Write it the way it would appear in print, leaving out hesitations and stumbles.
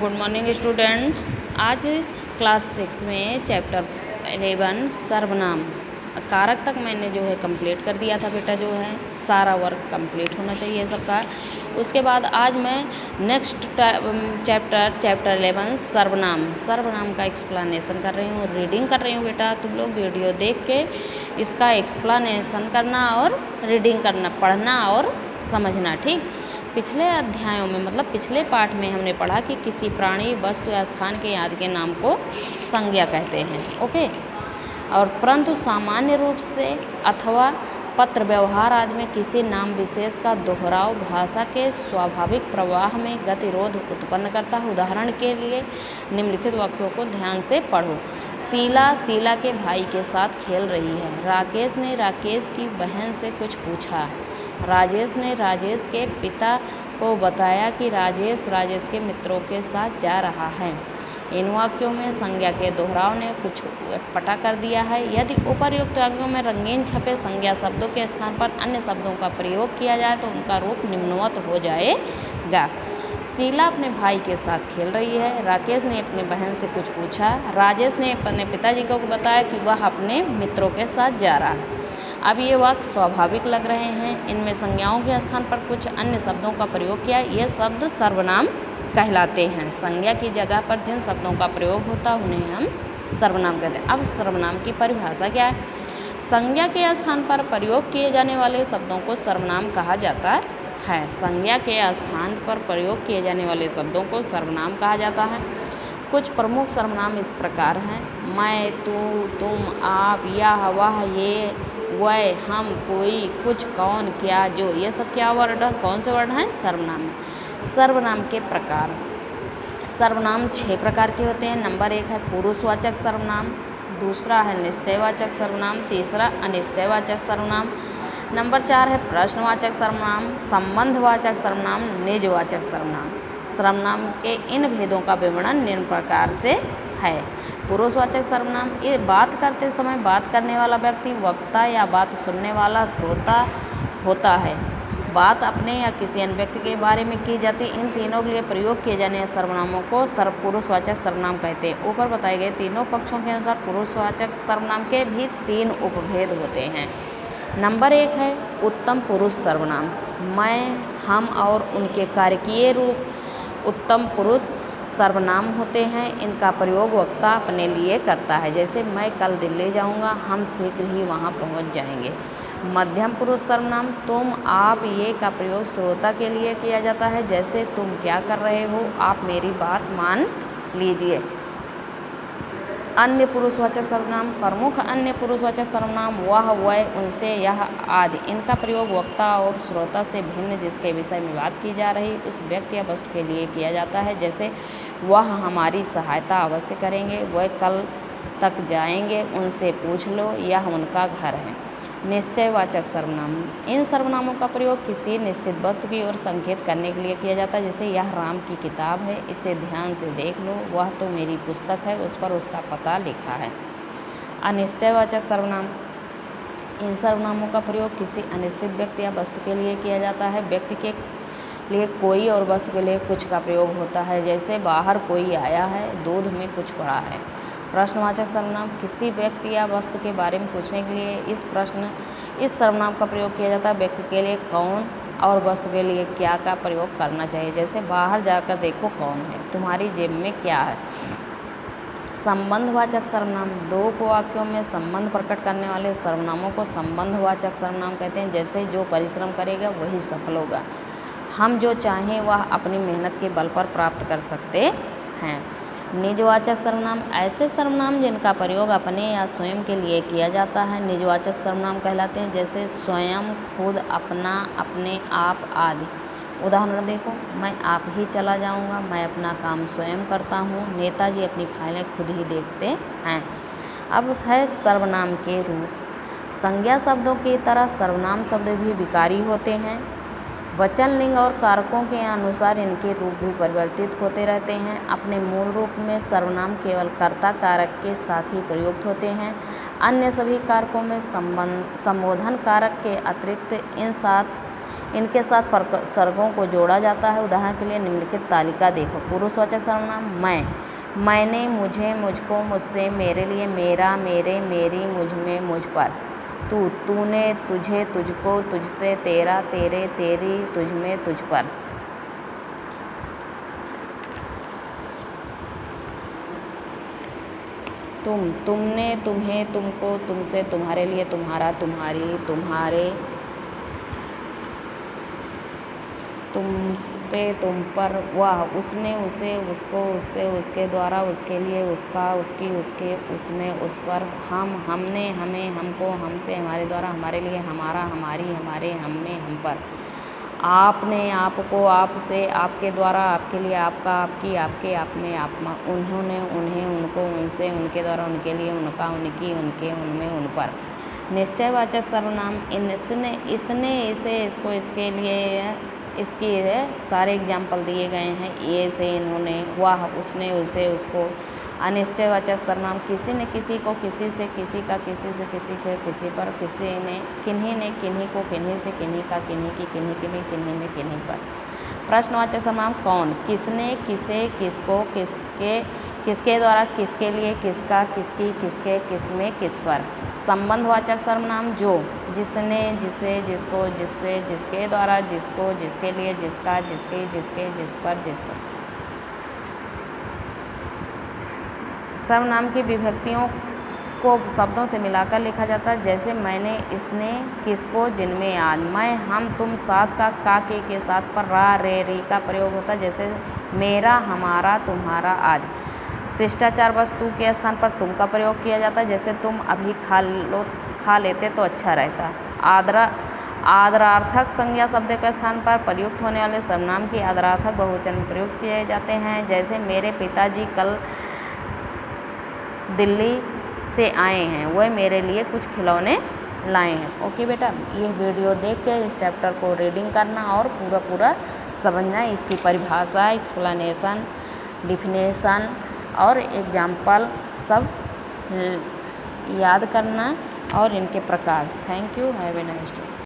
Good morning students. आज class 6 में chapter 11 सर्वनाम कारक तक मैंने जो है कंप्लीट कर दिया था बेटा। जो है सारा वर्क कंप्लीट होना चाहिए सबका। उसके बाद आज मैं नेक्स्ट चैप्टर 11 सर्वनाम का एक्सप्लेनेशन कर रही हूँ, रीडिंग कर रही हूँ बेटा। तुम लोग वीडियो देख के इसका एक्सप्लेनेशन करना और रीडिंग करना, पढ़ना और समझना, ठीक। पिछले अध्यायों में मतलब पिछले पाठ में हमने पढ़ा कि किसी प्राणी, वस्तु या स्थान के आदि के नाम को संज्ञा कहते हैं, ओके। और परंतु सामान्य रूप से अथवा पत्र व्यवहार आदि में किसी नाम विशेष का दोहराव भाषा के स्वाभाविक प्रवाह में गतिरोध उत्पन्न करता है। उदाहरण के लिए निम्नलिखित वाक्यों को ध्यान से पढ़ो। शीला के भाई के साथ खेल रही है। राकेश ने राकेश की बहन से कुछ पूछा। राजेश ने राजेश के पिता को बताया कि राजेश के मित्रों के साथ जा रहा है। इन वाक्यों में संज्ञा के दोहराव ने कुछ पता कर दिया है। यदि उपर्युक्त वाक्यों में रंगीन छपे संज्ञा शब्दों के स्थान पर अन्य शब्दों का प्रयोग किया जाए तो उनका रूप निम्नवत हो जाएगा। शीला अपने भाई के साथ खेल रही है। राकेश ने अपनी बहन से कुछ पूछा। राजेश ने अपने पिताजी को बताया कि वह अपने मित्रों के साथ जा रहा है। अब ये वाक्य स्वाभाविक लग रहे हैं। इनमें संज्ञाओं के स्थान पर कुछ अन्य शब्दों का प्रयोग किया। ये शब्द सर्वनाम कहलाते हैं। संज्ञा की जगह पर जिन शब्दों का प्रयोग होता है उन्हें हम सर्वनाम कहते हैं। अब सर्वनाम की परिभाषा क्या है? संज्ञा के स्थान पर प्रयोग किए जाने वाले शब्दों को सर्वनाम कहा जाता है। संज्ञा के स्थान पर प्रयोग किए जाने वाले शब्दों को सर्वनाम कहा जाता है। कुछ प्रमुख सर्वनाम इस प्रकार हैं: मैं, तू, तुम, आप, यह, वह, ये, वह, हम, कोई, कुछ, कौन, क्या, जो। ये सब क्या वर्ड है? कौन से वर्ड हैं? सर्वनाम। सर्वनाम के प्रकार। सर्वनाम 6 प्रकार के होते हैं। नंबर 1 है पुरुषवाचक सर्वनाम, दूसरा है निश्चयवाचक सर्वनाम, तीसरा अनिश्चयवाचक सर्वनाम, नंबर 4 है प्रश्नवाचक सर्वनाम, संबंधवाचक सर्वनाम, निजवाचक सर्वनाम। सर्वनाम के इन भेदों का विवरण निम्न प्रकार से है। पुरुषवाचक सर्वनाम, ये बात करते समय बात करने वाला व्यक्ति वक्ता या बात सुनने वाला श्रोता होता है। बात अपने या किसी अन्य व्यक्ति के बारे में की जाती है। इन तीनों के लिए प्रयोग किए जाने वाले सर्वनामों को पुरुषवाचक सर्वनाम कहते हैं। ऊपर बताए गए तीनों पक्षों के अनुसार पुरुषवाचक सर्वनाम के भी 3 उपभेद होते हैं। नंबर 1 है उत्तम पुरुष सर्वनाम। मैं, हम और उनके कारकीय रूप उत्तम पुरुष सर्वनाम होते हैं। इनका प्रयोग वक्ता अपने लिए करता है, जैसे मैं कल दिल्ली जाऊंगा, हम शीघ्र ही वहां पहुंच जाएंगे। मध्यम पुरुष सर्वनाम तुम, आप, ये का प्रयोग श्रोता के लिए किया जाता है, जैसे तुम क्या कर रहे हो, आप मेरी बात मान लीजिए। अन्य पुरुषवाचक सर्वनाम प्रमुख अन्य पुरुषवाचक सर्वनाम वह, उनसे, यह आदि। इनका प्रयोग वक्ता और श्रोता से भिन्न जिसके विषय में बात की जा रही उस व्यक्ति या वस्तु के लिए किया जाता है, जैसे वह हमारी सहायता अवश्य करेंगे, वह कल तक जाएंगे, उनसे पूछ लो, यह उनका घर है। निश्चयवाचक सर्वनाम, इन सर्वनामों का प्रयोग किसी निश्चित वस्तु की ओर संकेत करने के लिए किया जाता है, जैसे यह राम की किताब है, इसे ध्यान से देख लो, वह तो मेरी पुस्तक है, उस पर उसका पता लिखा है। अनिश्चयवाचक सर्वनाम, इन सर्वनामों का प्रयोग किसी अनिश्चित व्यक्ति या वस्तु के लिए किया जाता है। व्यक्ति के लिए कोई और वस्तु के लिए कुछ का प्रयोग होता है, जैसे बाहर कोई आया है, दूध में कुछ पड़ा है। प्रश्नवाचक सर्वनाम, किसी व्यक्ति या वस्तु के बारे में पूछने के लिए इस सर्वनाम का प्रयोग किया जाता है। व्यक्ति के लिए कौन और वस्तु के लिए क्या का प्रयोग करना चाहिए, जैसे बाहर जाकर देखो कौन है, तुम्हारी जेब में क्या है। संबंधवाचक सर्वनाम, 2 उपवाक्यों में संबंध प्रकट करने वाले सर्वनामों को संबंधवाचक सर्वनाम कहते हैं, जैसे जो परिश्रम करेगा वही सफल होगा, हम जो चाहें वह अपनी मेहनत के बल पर प्राप्त कर सकते हैं। निजवाचक सर्वनाम, ऐसे सर्वनाम जिनका प्रयोग अपने या स्वयं के लिए किया जाता है निजवाचक सर्वनाम कहलाते हैं, जैसे स्वयं, खुद, अपना, अपने आप आदि। उदाहरण देखो, मैं आप ही चला जाऊंगा, मैं अपना काम स्वयं करता हूँ, नेताजी अपनी फाइलें खुद ही देखते हैं। अब है सर्वनाम के रूप। संज्ञा शब्दों की तरह सर्वनाम शब्द भी विकारी होते हैं। वचन, लिंग और कारकों के अनुसार इनके रूप भी परिवर्तित होते रहते हैं। अपने मूल रूप में सर्वनाम केवल कर्ता कारक के साथ ही प्रयुक्त होते हैं। अन्य सभी कारकों में संबोधन कारक के अतिरिक्त इनके साथ प्रसर्गों को जोड़ा जाता है। उदाहरण के लिए निम्नलिखित तालिका देखो। पुरुषवाचक सर्वनाम मैं, मैंने, मुझे, मुझको, मुझसे, मेरे लिए, मेरा, मेरे, मेरी, मुझ में, मुझ पर। तू, तूने, तुझे, तुझको, तुझसे, तेरा, तेरे, तेरी, तुझ में, तुझ पर। तुम, तुमने, तुम्हें, तुमको, तुमसे, तुम्हारे लिए, तुम्हारा, तुम्हारी, तुम्हारे, तुम पे, तुम पर। वह, उसने, उसे, उसको, उससे, उसके द्वारा, उसके लिए, उसका, उसकी, उसके, उसमें, उस पर। हम, हमने, हमें, हमको, हमसे, हमारे द्वारा, हमारे लिए, हमारा, हमारी, हमारे, हममें, हम पर। आपने, आपको, आपसे, आपके द्वारा, आपके लिए, आपका, आपकी, आपके, आप में, आप में। उन्होंने, उन्हें, उनको, उनसे, उनके द्वारा, उनके लिए, उनका, उनकी, उनके, उनमें, उन पर। निश्चयवाचक सर्वनाम इसने, इसने, इसे, इसको, इसके लिए, इसकी सारे एग्जाम्पल दिए गए हैं। ये से, इन्होंने, वह, उसने, उसे, उसको। अनिश्चयवाचक सर्वनाम किसी ने, किसी को, किसी से, किसी का, किसी से, किसी के, किसी पर, किसी ने, किन्हीं को, किन्हीं से, किन्हीं का, किन्हीं की, किन्हीं के लिए, किन्हीं में, किन्हीं पर। प्रश्नवाचक सर्वनाम कौन, किसने, किसे, किसको, किसके, किसके द्वारा, किसके लिए, किसका, किसकी, किसके, किसमें, किस पर। संबंधवाचक सर्वनाम जो, जिसने, जिसे, जिसको, जिससे, जिसके द्वारा, जिसको, जिसके लिए, जिसका, जिसके, जिसके, जिस पर, जिस पर। सर्वनाम की विभक्तियों को शब्दों से मिलाकर लिखा जाता है, जैसे मैंने, इसने, किसको, जिनमें, आज। मैं, हम, तुम, साथ का के साथ पर रा, रे, री का प्रयोग होता है, जैसे मेरा, हमारा, तुम्हारा, आज। शिष्टाचार वस्तु के स्थान पर तुम का प्रयोग किया जाता है, जैसे तुम अभी खा लेते तो अच्छा रहता। आदरार्थक संज्ञा शब्द के स्थान पर प्रयुक्त होने वाले सर्वनाम की आदरार्थक बहुवचन में प्रयुक्त किए जाते हैं, जैसे मेरे पिताजी कल दिल्ली से आए हैं, वह मेरे लिए कुछ खिलौने लाए हैं। ओके बेटा, ये वीडियो देख के इस चैप्टर को रीडिंग करना और पूरा समझना, इसकी परिभाषा, एक्सप्लेनेशन, डिफिनेशन और एग्जाम्पल सब याद करना और इनके प्रकार। Thank you, have a nice day.